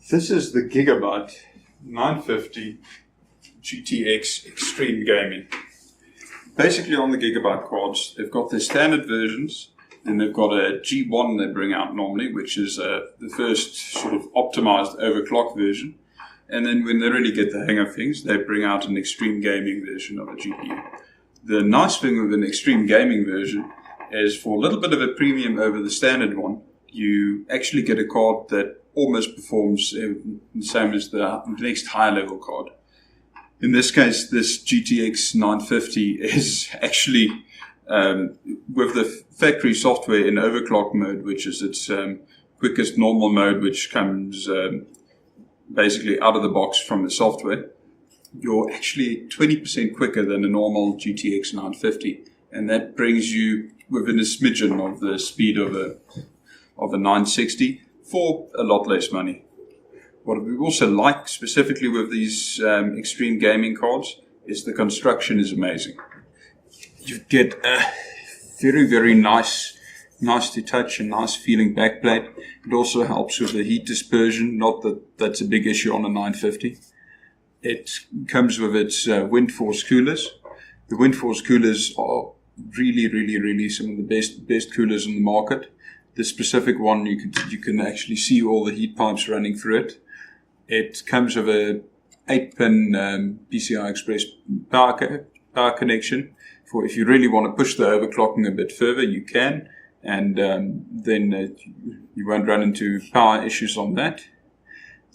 This is the Gigabyte 950 GTX Xtreme Gaming. Basically on the Gigabyte cards, they've got their standard versions, and they've got a G1 they bring out normally, which is the first sort of optimized overclock version. And then when they really get the hang of things, they bring out an Xtreme Gaming version of a GPU. The nice thing with an Xtreme Gaming version is for a little bit of a premium over the standard one, you actually get a card that almost performs the same as the next higher level card. In this case, this GTX 950 is actually with the factory software in overclock mode, which is its quickest normal mode, which comes basically out of the box from the software. You're actually 20% quicker than a normal GTX 950, and that brings you within a smidgen of the speed of a 960 for a lot less money. What we also like specifically with these Xtreme Gaming cards is the construction is amazing. You get a very, very nice to touch and nice feeling backplate. It also helps with the heat dispersion, not that that's a big issue on a 950. It comes with its wind force coolers. The wind force coolers are really some of the best coolers in the market. The specific one, you can actually see all the heat pipes running through it. It comes with a 8-pin PCI Express power connection for if you really want to push the overclocking a bit further, you can, and then you won't run into power issues on that.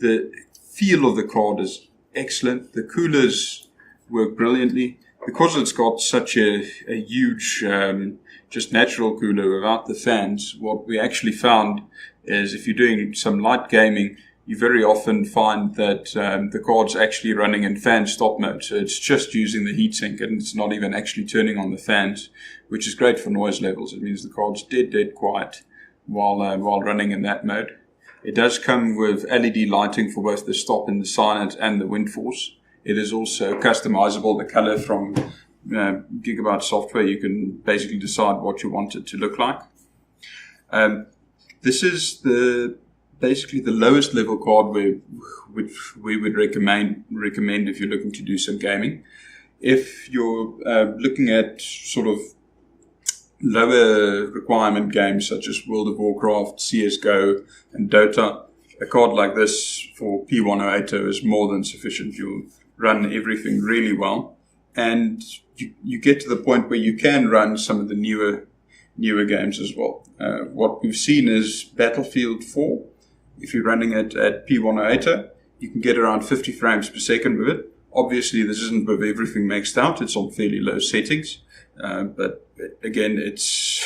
The feel of the card is excellent. The coolers work brilliantly. Because it's got such a huge just natural cooler without the fans, what we actually found is if you're doing some light gaming, you very often find that the card's actually running in fan stop mode. So it's just using the heatsink and it's not even actually turning on the fans, which is great for noise levels. It means the card's dead quiet while running in that mode. It does come with LED lighting for both the stop and the silent and the wind force. It is also customizable, the color from Gigabyte software. You can basically decide what you want it to look like. This is basically the lowest level card which we would recommend if you're looking to do some gaming. If you're looking at sort of lower requirement games such as World of Warcraft, CSGO, and Dota, a card like this for P1080 is more than sufficient. You'll run everything really well, and you get to the point where you can run some of the newer games as well. What we've seen is Battlefield 4. If you're running it at P1080, you can get around 50 frames per second with it. Obviously, this isn't with everything maxed out. It's on fairly low settings. But again, it's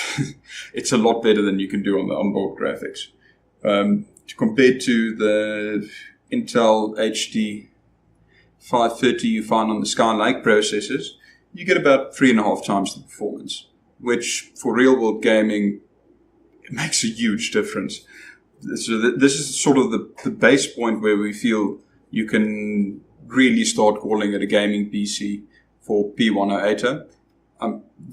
it's a lot better than you can do on the onboard graphics. Compared to the Intel HD 530 you find on the Skylake processors, you get about 3.5 times the performance, which for real world gaming, it makes a huge difference. So this is sort of the base point where we feel you can really start calling it a gaming PC for P1080.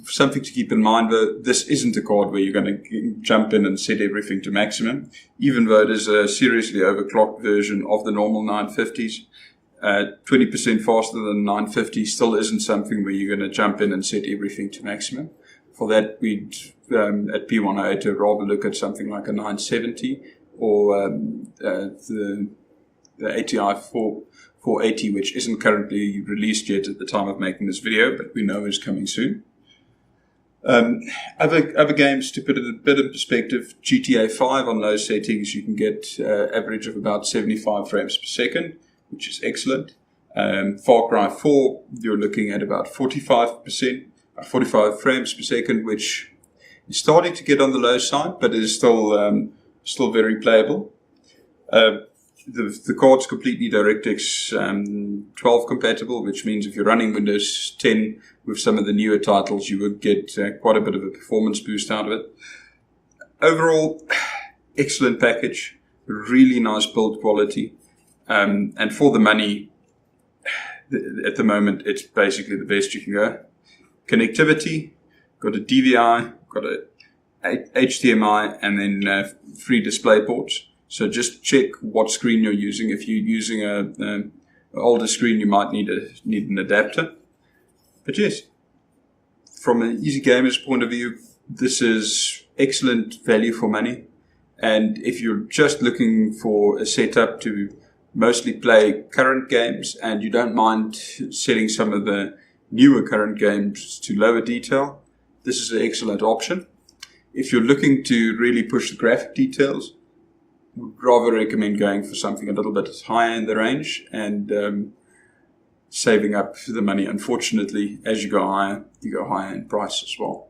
Something to keep in mind, though, this isn't a card where you're going to jump in and set everything to maximum. Even though it is a seriously overclocked version of the normal 950s, 20% faster than 950 still isn't something where you're going to jump in and set everything to maximum. For that, we'd at P1080 rather look at something like a 970 or the ATI 480, which isn't currently released yet at the time of making this video, but we know is coming soon. Other games, to put it a bit in perspective, GTA 5 on low settings, you can get average of about 75 frames per second, which is excellent. Far Cry 4, you're looking at about 45 frames per second, which is starting to get on the low side, but it is still very playable. The card's completely DirectX 12 compatible, which means if you're running Windows 10 with some of the newer titles, you would get quite a bit of a performance boost out of it. Overall, excellent package, really nice build quality, and for the money, at the moment, it's basically the best you can go. Connectivity, got a DVI, got a HDMI, and then 3 display ports. So just check what screen you're using. If you're using an older screen, you might need an adapter. But yes, from an easy gamer's point of view, this is excellent value for money. And if you're just looking for a setup to mostly play current games and you don't mind setting some of the newer current games to lower detail, this is an excellent option. If you're looking to really push the graphic details, I would rather recommend going for something a little bit higher in the range and saving up the money. Unfortunately, as you go higher in price as well.